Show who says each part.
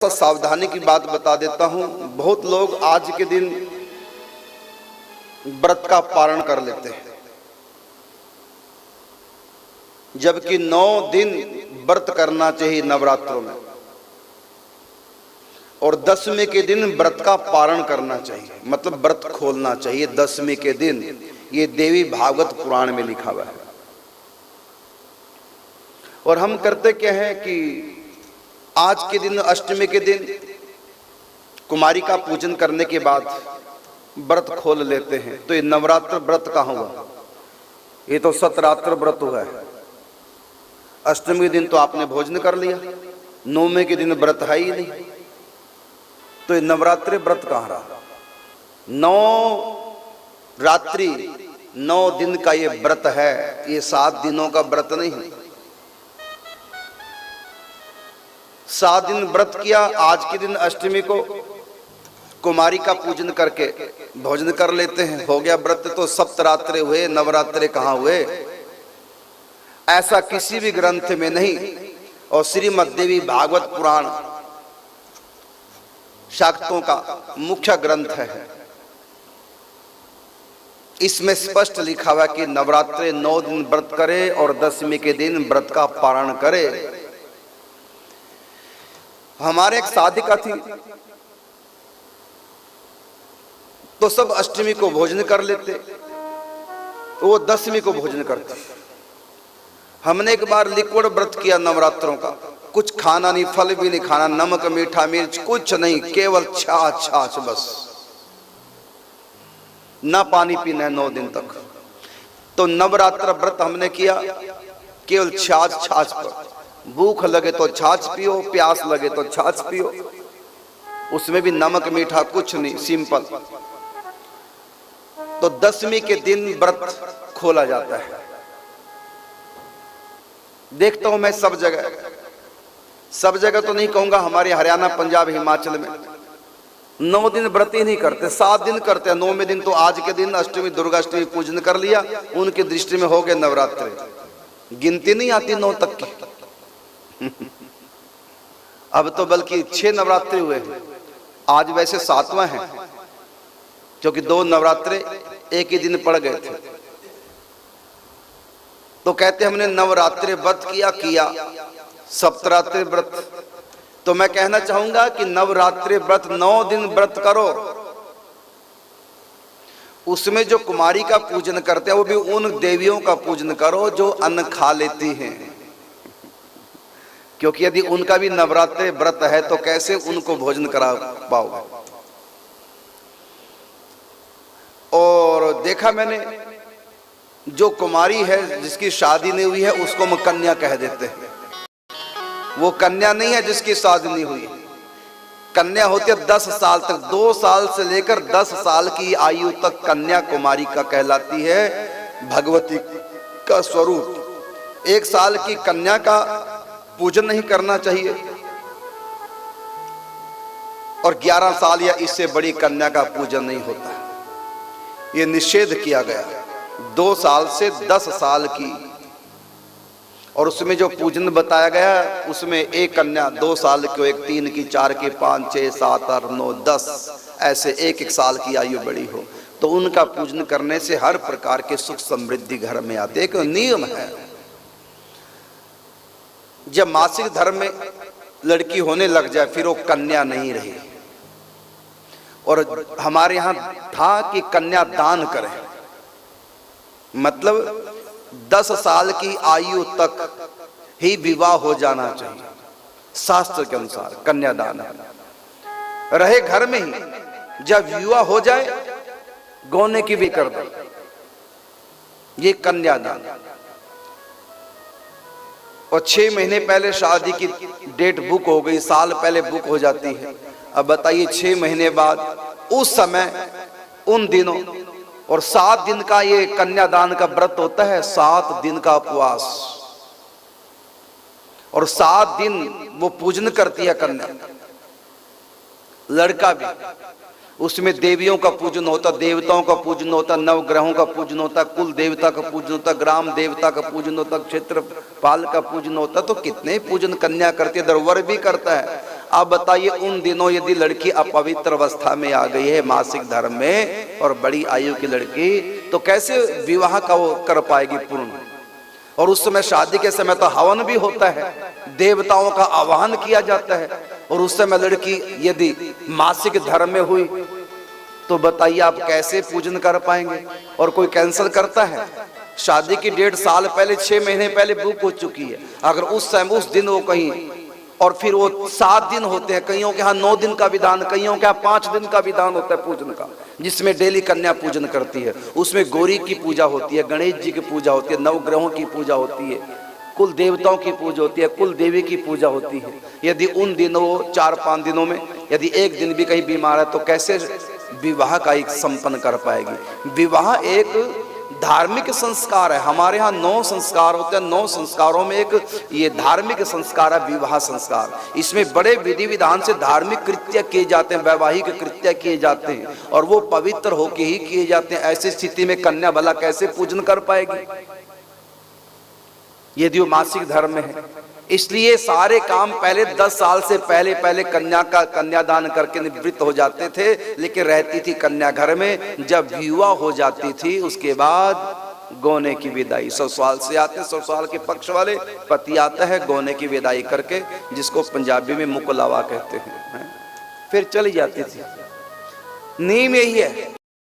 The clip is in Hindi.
Speaker 1: तो सावधानी की बात बता देता हूं। बहुत लोग आज के दिन व्रत का पारण कर लेते हैं, जबकि 9 दिन व्रत करना चाहिए नवरात्रों में, और 10वें के दिन व्रत का पारण करना चाहिए, मतलब व्रत खोलना चाहिए 10वें के दिन। ये देवी भागवत पुराण में लिखा हुआ है। और हम करते क्या है कि आज के दिन, अष्टमी के दिन कुमारी का पूजन करने के बाद व्रत खोल लेते हैं। तो ये नवरात्र व्रत कहाँ हुआ? ये तो सतरात्र व्रत हुआ है। अष्टमी के दिन तो आपने भोजन कर लिया, 9वें के दिन व्रत है ही नहीं, तो ये नवरात्रि व्रत कहाँ रहा? 9 रात्रि 9 दिन का ये व्रत है, ये 7 दिनों का व्रत नहीं है। 7 दिन व्रत किया, आज के दिन अष्टमी को कुमारी का पूजन करके भोजन कर लेते हैं, हो गया व्रत। तो सप्तरात्रि हुए, नवरात्रि कहाँ हुए? ऐसा किसी भी ग्रंथ में नहीं। और श्रीमद् देवी भागवत पुराण शाक्तों का मुख्य ग्रंथ है, इसमें स्पष्ट लिखा हुआ कि नवरात्रि 9 दिन व्रत करे और 10वें के दिन व्रत का पारण करे। हमारे एक साधिका थी, तो सब अष्टमी को भोजन कर लेते, तो वो 10वीं को भोजन करते। हमने एक बार लिक्विड व्रत किया नवरात्रों का, कुछ खाना नहीं, फल भी नहीं खाना, नमक मीठा मिर्च कुछ नहीं, केवल छाछ छाछ बस, ना पानी पीना है 9 दिन तक। तो नवरात्र व्रत हमने किया केवल छाछ छाछ पर। भूख लगे तो छाछ पियो, प्यास लगे तो छाछ पियो, उसमें भी नमक मीठा कुछ नहीं, सिंपल। तो 10वीं के दिन व्रत खोला जाता है। देखता हूं मैं सब जगह तो नहीं कहूंगा, हमारे हरियाणा पंजाब हिमाचल में 9 दिन व्रत ही नहीं करते, 7 दिन करते हैं। 9वें दिन तो आज के दिन अष्टमी दुर्गाष्टमी पूजन कर लिया, उनकी दृष्टि में हो गए नवरात्रि। गिनती नहीं आती 9 तक की। अब तो बल्कि 6 नवरात्रि हुए हैं, आज वैसे 7वां है, क्योंकि 2 नवरात्रि एक ही दिन पड़ गए थे। तो कहते हमने नवरात्रि व्रत किया सप्तरात्रि व्रत। तो मैं कहना चाहूंगा कि नवरात्रि व्रत 9 दिन व्रत करो, उसमें जो कुमारी का पूजन करते हैं वो भी उन देवियों का पूजन करो जो अन्न खा लेती हैं, क्योंकि यदि उनका भी नवरात्रि व्रत है तो कैसे उनको भोजन करा पाओगे। और देखा मैंने, जो कुमारी है जिसकी शादी नहीं हुई है उसको हम कन्या कह देते हैं। वो कन्या नहीं है जिसकी शादी नहीं हुई। कन्या होती है 10 साल तक, 2 साल से लेकर 10 साल की आयु तक कन्या कुमारी का कहलाती है, भगवती का स्वरूप। 1 साल की कन्या का पूजन नहीं करना चाहिए, और 11 साल या इससे बड़ी कन्या का पूजन नहीं होता, ये निषेध किया गया। 2 साल से 10 साल की, और उसमें जो पूजन बताया गया उसमें एक कन्या 2 साल की, एक 3 की, 4 की, 5, 6, 7, 8, 9, 10 ऐसे 1-1 साल की आयु बड़ी हो, तो उनका पूजन करने से हर प्रकार के सुख समृद्धि घर में आते। एक नियम है। जब मासिक धर्म में लड़की होने लग जाए फिर वो कन्या नहीं रही। और हमारे यहाँ था कि कन्या दान करें, मतलब 10 साल की आयु तक ही विवाह हो जाना चाहिए, शास्त्र के अनुसार कन्यादान है। रहे घर में ही, जब विवाह हो जाए गौने की भी कर दो, ये कन्यादान। और 6 महीने पहले शादी की डेट बुक हो गई, साल पहले बुक हो जाती है। अब बताइए 6 महीने बाद, उस समय, उन दिनों, और 7 दिन का ये कन्यादान का व्रत होता है, 7 दिन का उपवास, और 7 दिन वो पूजन करती है कन्या। लड़का भी, उसमें देवियों का पूजन होता, देवताओं का पूजन होता, नवग्रहों का पूजन होता, कुल देवता का पूजन होता, ग्राम देवता का पूजन होता, क्षेत्रपाल का पूजन होता। तो कितने पूजन कन्या करती है, दरवर भी करता है। आप बताइए उन दिनों यदि लड़की अपवित्र अवस्था में आ गई है मासिक धर्म में और बड़ी आयु की लड़की, तो कैसे विवाह का वो कर पाएगी पूर्ण? और उस समय शादी के समय तो हवन भी होता है, देवताओं का आवाहन किया जाता है, और उस समय लड़की यदि मासिक धर्म में हुई तो बताइए आप कैसे पूजन कर पाएंगे? और कोई कैंसिल करता है? शादी की डेट साल पहले 6 महीने पहले बुक हो चुकी है, अगर उस समय उस दिन वो कहीं, और फिर वो 7 दिन होते हैं, कईयों के यहाँ 9 दिन का विधान, कईयों के यहाँ 5 दिन का विधान होता है पूजन का, जिसमें डेली कन्या पूजन करती है। उसमें गौरी की पूजा होती है, गणेश जी की पूजा होती है, नवग्रहों की पूजा होती है, कुल देवताओं की पूजा होती है, कुल देवी की पूजा होती है। यदि उन दिनों 4-5 दिनों में यदि एक दिन भी कहीं बीमार है तो कैसे विवाह का एक संपन्न कर पाएगी? विवाह एक धार्मिक संस्कार है। हमारे यहाँ 9 संस्कार होते हैं, 9 संस्कारों में एक ये धार्मिक संस्कार है, विवाह संस्कार। इसमें बड़े विधि विधान से धार्मिक कृत्य किए जाते हैं, वैवाहिक कृत्य किए जाते हैं, और वो पवित्र होके ही किए जाते हैं। ऐसी स्थिति में कन्या भला कैसे पूजन कर पाएगी यदि वो मासिक धर्म में है? इसलिए सारे काम पहले 10 साल से पहले कन्या का कन्यादान करके निवृत्त हो जाते थे, लेकिन रहती थी कन्या घर में। जब विवाह हो जाती थी उसके बाद गौने की विदाई, ससुराल से आते, ससुराल के पक्ष वाले पति आता है गौने की विदाई करके, जिसको पंजाबी में मुकलावा कहते हैं, फिर चली जाती थी। नियम यही है।